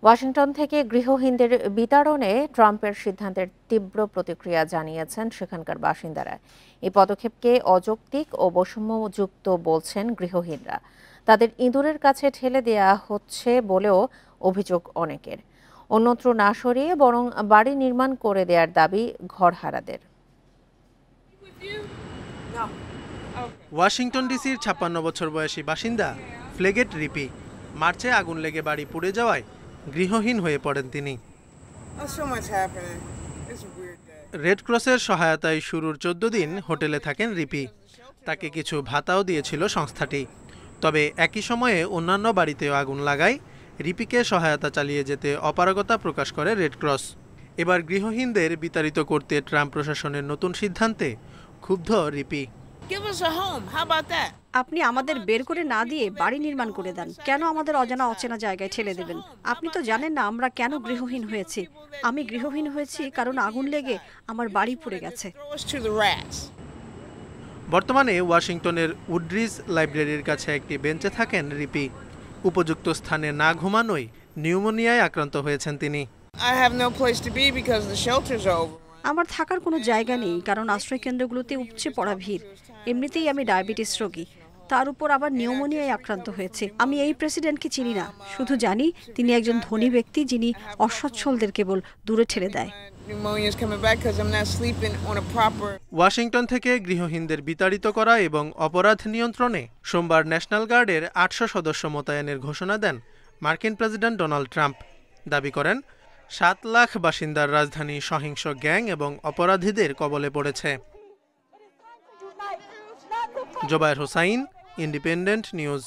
Washington থেকে গৃহহীনদের বিতাড়নে ট্রাম্পের সিদ্ধান্তের তীব্র প্রতিক্রিয়া জানিয়েছেন সেখানকার বাসিন্দারা। এই পদক্ষেপকে অযৌক্তিক ও বৈষম্যযুক্ত বলছেন গৃহহীনরা। তাদের ইঁদুরের কাছে ঠেলে দেয়া হচ্ছে বলেও অভিযোগ অনেকের। অন্যত্র না সরিয়ে বরং বাড়ি নির্মাণ করে দেওয়ার দাবি ঘরহারাদের। ওয়াশিংটন ডিসির 56 বছর বয়সী বাসিন্দা ফ্লেগেট রিপি মার্চে আগুন লেগে বাড়ি পুড়ে যাওয়ায় গৃহহীন হয়ে পড়েন তিনি। রেড ক্রসের সহায়তায় শুরুর 14 দিন হোটেলে থাকেন রিপি। তাকে কিছু ভাতাও দিয়েছিল সংস্থাটি। তবে একই সময়ে অন্যান্য বাড়িতেও আগুন লাগায় রিপিকে সহায়তা চালিয়ে যেতে অপারগতা প্রকাশ করে রেড ক্রস। এবার গৃহহীনদের বিতাড়িত করতে ট্রাম্প প্রশাসনের নতুন সিদ্ধান্তে ক্ষুব্ধ রিপি। আপনি আমাদের বের করে না দিয়ে বাড়ি নির্মাণ করে দেন। কেন আমাদের অজানা অচেনা জায়গায় ঠেলে দেবেন? আপনি তো জানেন না আমরা কেন গৃহহীন হয়েছি। আমি গৃহহীন হয়েছি কারণ আগুন লেগে আমার বাড়ি পুড়ে গেছে। বর্তমানে ওয়াশিংটনের উড্রিজ লাইব্রেরির কাছে একটি বেঞ্চে থাকেন রিপি। উপযুক্ত স্থানে না ঘুমানোয় নিউমোনিয়ায় আক্রান্ত হয়েছেন তিনি। আমার থাকার কোনো জায়গা নেই কারণ আশ্রয় কেন্দ্রগুলোতে উপচে পড়া ভিড়। এমনিতেই আমি ডায়াবেটিস রোগী, তার উপর আবার নিউমোনিয়ায় আক্রান্ত হয়েছে। আমি এই প্রেসিডেন্টকে চিনি না, শুধু জানি তিনি একজন ধনী ব্যক্তি যিনি অসচ্ছলদের কেবল দূরে ঠেলে দেয়। ওয়াশিংটন থেকে গৃহহীনদের বিতাড়িত করা এবং অপরাধ নিয়ন্ত্রণে সোমবার ন্যাশনাল গার্ডের 800 সদস্য মোতায়েনের ঘোষণা দেন মার্কিন প্রেসিডেন্ট ডোনাল্ড ট্রাম্প। দাবি করেন 7 লাখ বাসিন্দার রাজধানী সহিংস গ্যাং এবং অপরাধীদের কবলে পড়েছে। Zobayer Hossain, independent news.